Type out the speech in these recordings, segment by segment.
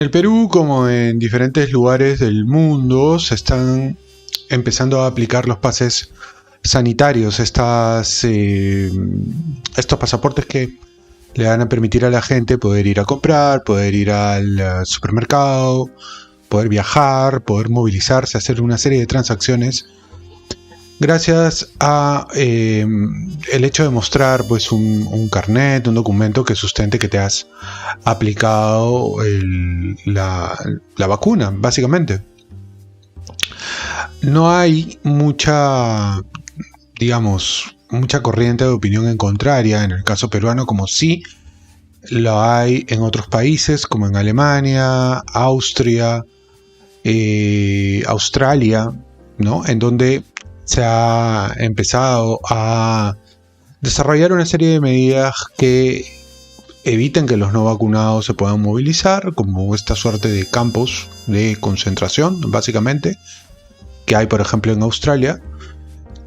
En el Perú, como en diferentes lugares del mundo, se están empezando a aplicar los pases sanitarios, estos pasaportes que le van a permitir a la gente poder ir a comprar, poder ir al supermercado, poder viajar, poder movilizarse, hacer una serie de transacciones gracias a el hecho de mostrar pues un carnet, un documento que sustente que te has aplicado la vacuna, básicamente. No hay mucha, digamos, mucha corriente de opinión en contraria en el caso peruano, como sí lo hay en otros países, como en Alemania, Austria, Australia, ¿no? En donde se ha empezado a desarrollar una serie de medidas que eviten que los no vacunados se puedan movilizar, como esta suerte de campos de concentración, básicamente, que hay, por ejemplo, en Australia,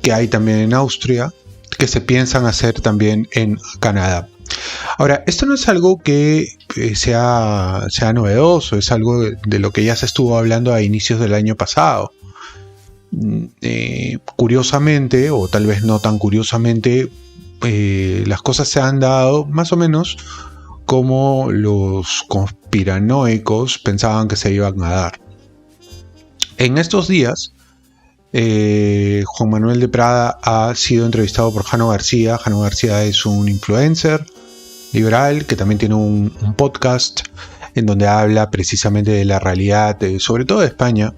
que hay también en Austria, que se piensan hacer también en Canadá. Ahora, esto no es algo que sea novedoso, es algo de lo que ya se estuvo hablando a inicios del año pasado. Curiosamente, o tal vez no tan curiosamente, las cosas se han dado más o menos como los conspiranoicos pensaban que se iban a dar. En estos días, Juan Manuel de Prada ha sido entrevistado por Jano García. Jano García es un influencer liberal que también tiene un podcast en donde habla precisamente de la realidad, sobre todo de España,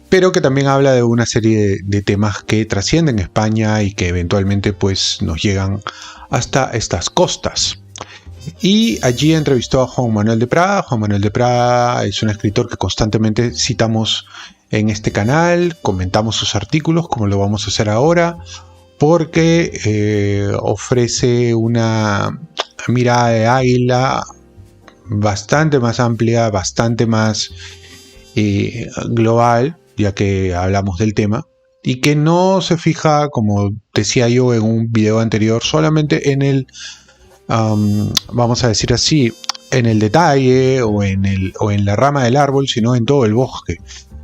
pero que también habla de una serie de temas que trascienden España y que eventualmente pues nos llegan hasta estas costas. Y allí entrevistó a Juan Manuel de Prada. Juan Manuel de Prada es un escritor que constantemente citamos en este canal, comentamos sus artículos, como lo vamos a hacer ahora, porque ofrece una mirada de águila bastante más amplia, bastante más global, ya que hablamos del tema, y que no se fija, como decía yo en un video anterior, solamente en el, vamos a decir así, en el detalle o en la rama del árbol, sino en todo el bosque.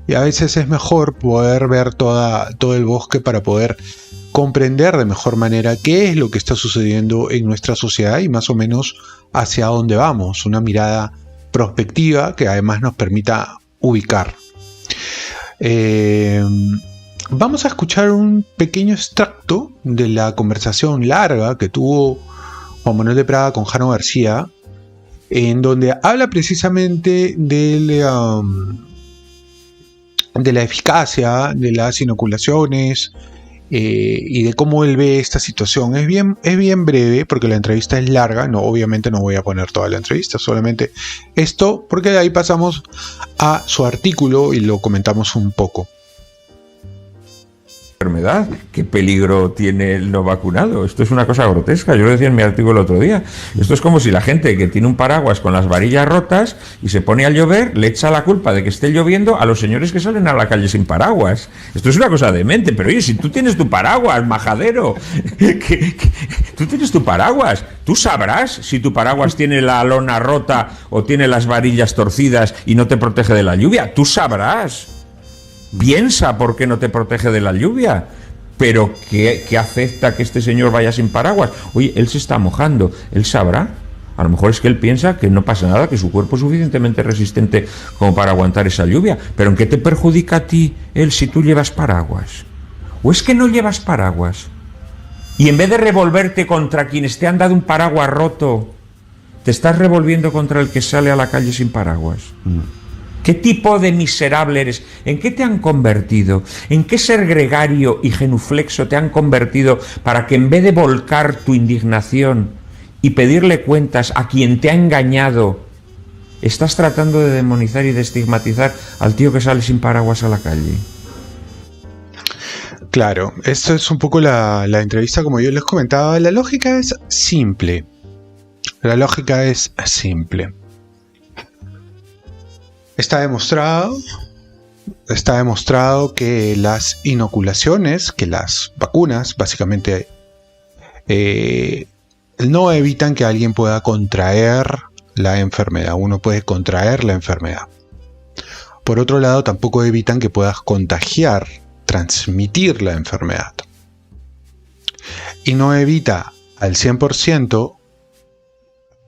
Y a veces es mejor poder ver todo el bosque para poder comprender de mejor manera qué es lo que está sucediendo en nuestra sociedad y más o menos hacia dónde vamos. Una mirada prospectiva que además nos permita ubicar. Vamos a escuchar un pequeño extracto de la conversación larga que tuvo Juan Manuel de Prada con Jano García, en donde habla precisamente de la eficacia de las inoculaciones y de cómo él ve esta situación. Es bien breve porque la entrevista es larga. No, obviamente no voy a poner toda la entrevista, solamente esto, porque de ahí pasamos a su artículo y lo comentamos un poco. Enfermedad, qué peligro tiene el no vacunado. Esto es una cosa grotesca. Yo lo decía en mi artículo el otro día. Esto es como si la gente que tiene un paraguas con las varillas rotas y se pone a llover le echa la culpa de que esté lloviendo a los señores que salen a la calle sin paraguas. Esto es una cosa demente. Pero oye, si tú tienes tu paraguas, majadero, tú tienes tu paraguas, tú sabrás si tu paraguas tiene la lona rota o tiene las varillas torcidas y no te protege de la lluvia. Tú sabrás. Piensa por qué no te protege de la lluvia. Pero ¿qué afecta que este señor vaya sin paraguas? Oye, él se está mojando, él sabrá. A lo mejor es que él piensa que no pasa nada, que su cuerpo es suficientemente resistente como para aguantar esa lluvia. Pero ¿en qué te perjudica a ti él si tú llevas paraguas? ¿O es que no llevas paraguas? Y en vez de revolverte contra quienes te han dado un paraguas roto, te estás revolviendo contra el que sale a la calle sin paraguas. ¿Qué tipo de miserable eres? ¿En qué te han convertido? ¿En qué ser gregario y genuflexo te han convertido para que en vez de volcar tu indignación y pedirle cuentas a quien te ha engañado, estás tratando de demonizar y de estigmatizar al tío que sale sin paraguas a la calle? Claro, esto es un poco la entrevista, como yo les comentaba. La lógica es simple. Está demostrado que las inoculaciones, que las vacunas, básicamente, no evitan que alguien pueda contraer la enfermedad, uno puede contraer la enfermedad. Por otro lado, tampoco evitan que puedas contagiar, transmitir la enfermedad. Y no evita al 100%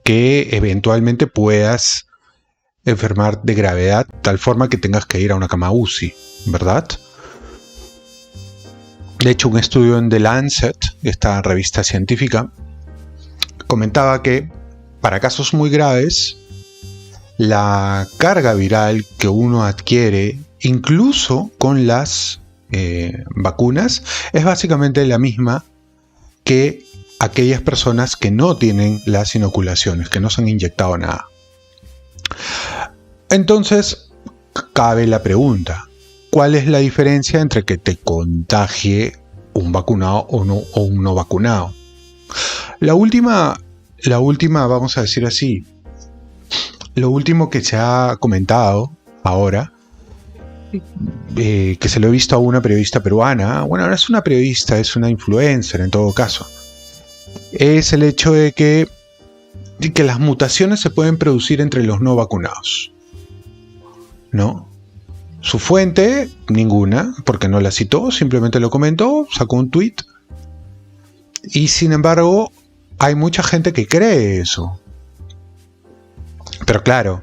que eventualmente puedas enfermar de gravedad, tal forma que tengas que ir a una cama UCI, ¿verdad? De hecho, un estudio en The Lancet, esta revista científica, comentaba que para casos muy graves, la carga viral que uno adquiere, incluso con las vacunas, es básicamente la misma que aquellas personas que no tienen las inoculaciones, que no se han inyectado nada. Entonces, cabe la pregunta, ¿cuál es la diferencia entre que te contagie un vacunado o un no vacunado? La última, vamos a decir así, lo último que se ha comentado ahora, que se lo he visto a una periodista peruana, bueno, no es una periodista, es una influencer en todo caso, es el hecho de que las mutaciones se pueden producir entre los no vacunados, ¿no? Su fuente, ninguna, porque no la citó, simplemente lo comentó, sacó un tweet. Y sin embargo, hay mucha gente que cree eso. Pero claro,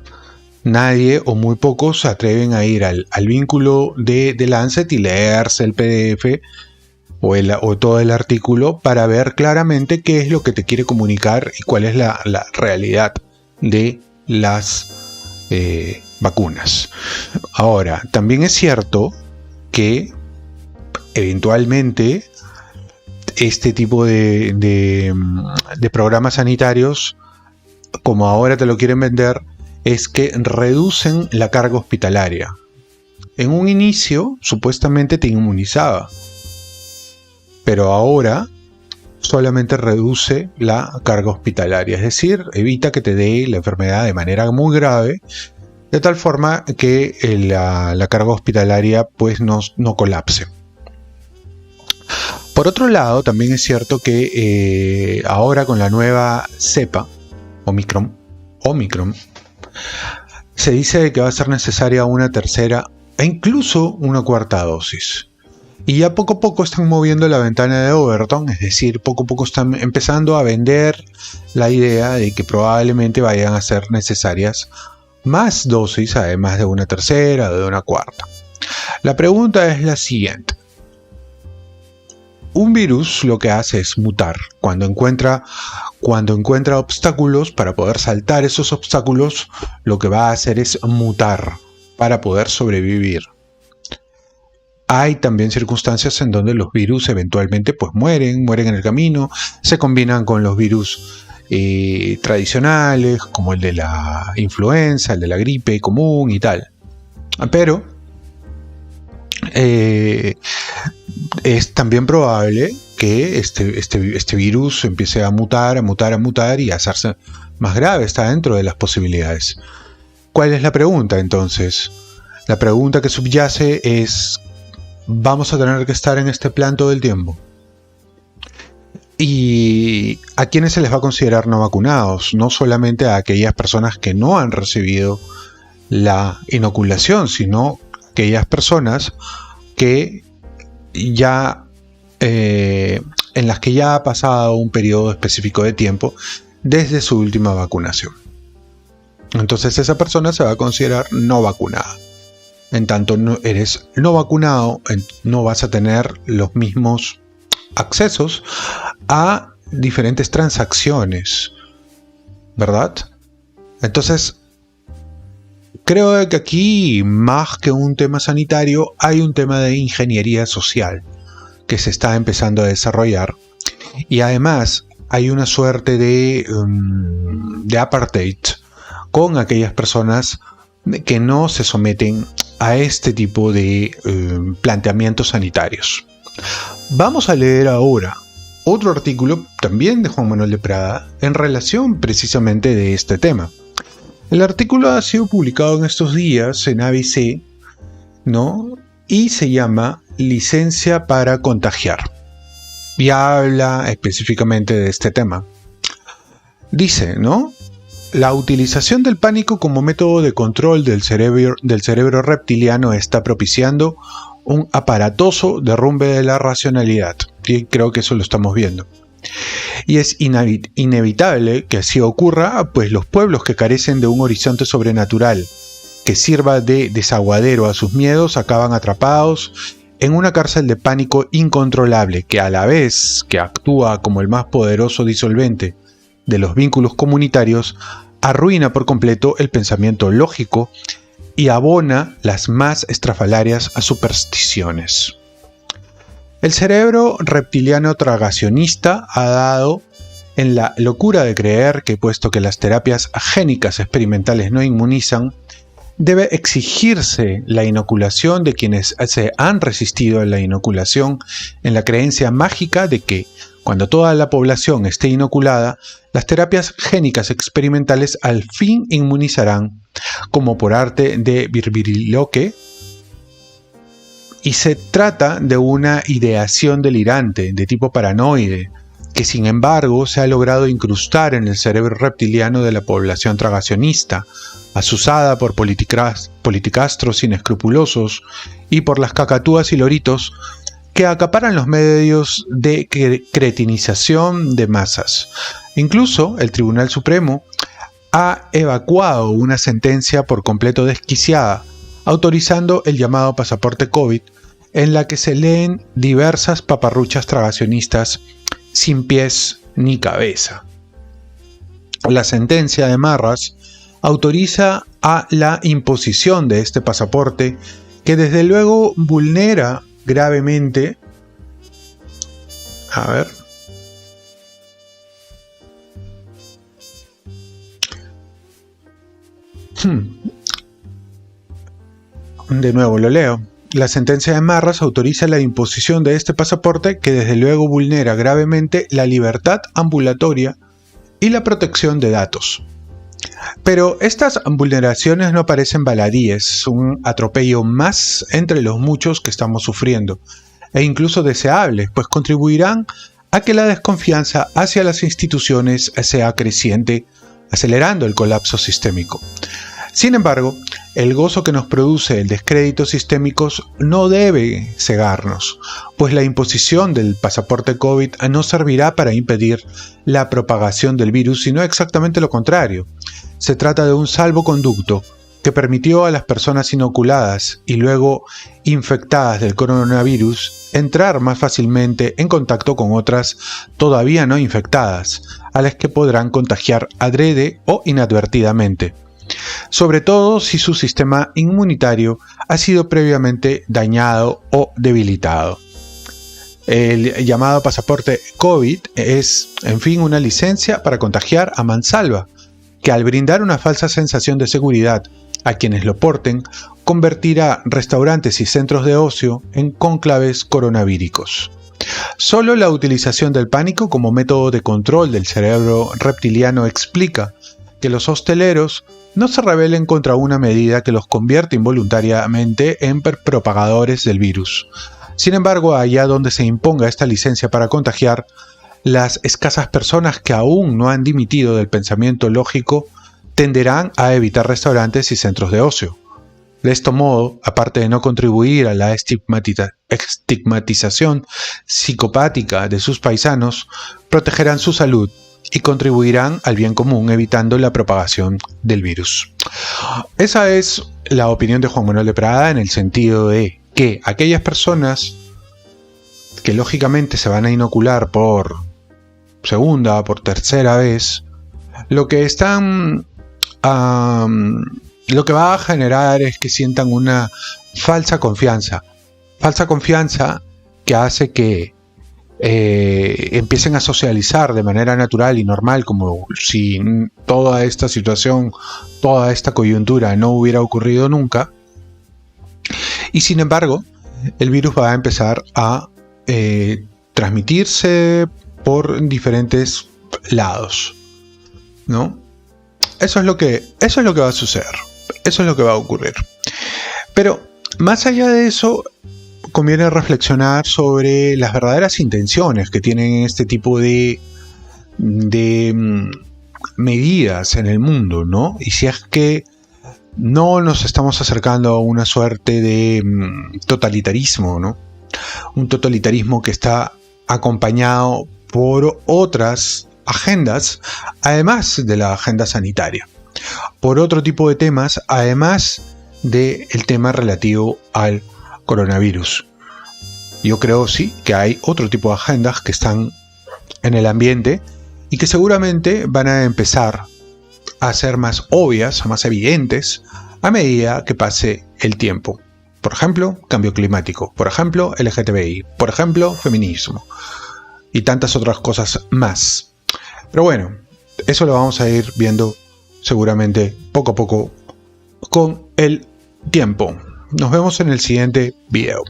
nadie o muy pocos se atreven a ir al vínculo de Lancet y leerse el PDF o todo el artículo para ver claramente qué es lo que te quiere comunicar y cuál es la realidad de las vacunas. Ahora, también es cierto que eventualmente este tipo de programas sanitarios, como ahora te lo quieren vender, es que reducen la carga hospitalaria. En un inicio, supuestamente te inmunizaba, pero ahora solamente reduce la carga hospitalaria, es decir, evita que te dé la enfermedad de manera muy grave, de tal forma que la carga hospitalaria pues no colapse. Por otro lado, también es cierto que ahora con la nueva cepa, Omicron, se dice que va a ser necesaria una tercera e incluso una cuarta dosis. Y ya poco a poco están moviendo la ventana de Overton, es decir, poco a poco están empezando a vender la idea de que probablemente vayan a ser necesarias más dosis, además de una tercera o de una cuarta. La pregunta es la siguiente. Un virus lo que hace es mutar. Cuando encuentra obstáculos, para poder saltar esos obstáculos, lo que va a hacer es mutar para poder sobrevivir. Hay también circunstancias en donde los virus eventualmente pues mueren en el camino, se combinan con los virus tradicionales, como el de la influenza, el de la gripe común y tal. Pero es también probable que este virus empiece a mutar y a hacerse más grave. Está dentro de las posibilidades. ¿Cuál es la pregunta entonces? La pregunta que subyace es: ¿vamos a tener que estar en este plan todo el tiempo? ¿Y a quiénes se les va a considerar no vacunados? No solamente a aquellas personas que no han recibido la inoculación, sino aquellas personas que ya en las que ya ha pasado un periodo específico de tiempo desde su última vacunación. Entonces esa persona se va a considerar no vacunada. En tanto eres no vacunado, no vas a tener los mismos accesos a diferentes transacciones, ¿verdad? Entonces, creo que aquí, más que un tema sanitario, hay un tema de ingeniería social que se está empezando a desarrollar, y además hay una suerte de apartheid con aquellas personas que no se someten a este tipo de planteamientos sanitarios. Vamos a leer ahora otro artículo también de Juan Manuel de Prada en relación precisamente de este tema. El artículo ha sido publicado en estos días en ABC, ¿no? Y se llama Licencia para contagiar. Y habla específicamente de este tema. Dice, ¿no? La utilización del pánico como método de control del cerebro reptiliano está propiciando un aparatoso derrumbe de la racionalidad. Y creo que eso lo estamos viendo. Y es inevitable que así ocurra, pues los pueblos que carecen de un horizonte sobrenatural que sirva de desaguadero a sus miedos acaban atrapados en una cárcel de pánico incontrolable que, a la vez que actúa como el más poderoso disolvente de los vínculos comunitarios, arruina por completo el pensamiento lógico y abona las más estrafalarias supersticiones. El cerebro reptiliano tragacionista ha dado en la locura de creer que, puesto que las terapias génicas experimentales no inmunizan, debe exigirse la inoculación de quienes se han resistido a la inoculación, en la creencia mágica de que, cuando toda la población esté inoculada, las terapias génicas experimentales al fin inmunizarán, como por arte de Birbiriloque. Y se trata de una ideación delirante, de tipo paranoide, que sin embargo se ha logrado incrustar en el cerebro reptiliano de la población tragacionista, asusada por politicastros inescrupulosos y por las cacatúas y loritos que acaparan los medios de cretinización de masas. Incluso el Tribunal Supremo ha evacuado una sentencia por completo desquiciada, autorizando el llamado pasaporte COVID, en la que se leen diversas paparruchas tragacionistas sin pies ni cabeza. La sentencia de Marras autoriza a la imposición de este pasaporte, que desde luego vulnera gravemente de nuevo lo leo. La sentencia de Marras autoriza la imposición de este pasaporte, que desde luego vulnera gravemente la libertad ambulatoria y la protección de datos. Pero estas vulneraciones no parecen baladíes, un atropello más entre los muchos que estamos sufriendo, e incluso deseables, pues contribuirán a que la desconfianza hacia las instituciones sea creciente, acelerando el colapso sistémico. Sin embargo, el gozo que nos produce el descrédito sistémico no debe cegarnos, pues la imposición del pasaporte COVID no servirá para impedir la propagación del virus, sino exactamente lo contrario. Se trata de un salvoconducto que permitió a las personas inoculadas y luego infectadas del coronavirus entrar más fácilmente en contacto con otras todavía no infectadas, a las que podrán contagiar adrede o inadvertidamente, sobre todo si su sistema inmunitario ha sido previamente dañado o debilitado. El llamado pasaporte COVID es, en fin, una licencia para contagiar a mansalva, que al brindar una falsa sensación de seguridad a quienes lo porten, convertirá restaurantes y centros de ocio en cónclaves coronavíricos. Solo la utilización del pánico como método de control del cerebro reptiliano explica que los hosteleros no se rebelen contra una medida que los convierte involuntariamente en propagadores del virus. Sin embargo, allá donde se imponga esta licencia para contagiar, las escasas personas que aún no han dimitido del pensamiento lógico tenderán a evitar restaurantes y centros de ocio. De este modo, aparte de no contribuir a la estigmatización psicopática de sus paisanos, protegerán su salud y contribuirán al bien común, evitando la propagación del virus. Esa es la opinión de Juan Manuel de Prada, en el sentido de que aquellas personas que lógicamente se van a inocular por segunda, por tercera vez, lo que va a generar es que sientan una falsa confianza que hace que empiecen a socializar de manera natural y normal, como si toda esta situación, toda esta coyuntura no hubiera ocurrido nunca. Y sin embargo, el virus va a empezar a transmitirse por diferentes lados, ¿no? Eso es lo que va a suceder. Eso es lo que va a ocurrir. Pero más allá de eso, conviene reflexionar sobre las verdaderas intenciones que tienen este tipo de medidas en el mundo, ¿no? Y si es que no nos estamos acercando a una suerte de totalitarismo, ¿no? Un totalitarismo que está acompañado por otras agendas, además de la agenda sanitaria, por otro tipo de temas, además del tema relativo al coronavirus. Yo creo, sí, que hay otro tipo de agendas que están en el ambiente y que seguramente van a empezar a ser más obvias, más evidentes, a medida que pase el tiempo. Por ejemplo, cambio climático, por ejemplo, LGTBI, por ejemplo, feminismo y tantas otras cosas más. Pero bueno, eso lo vamos a ir viendo seguramente poco a poco con el tiempo. Nos vemos en el siguiente video.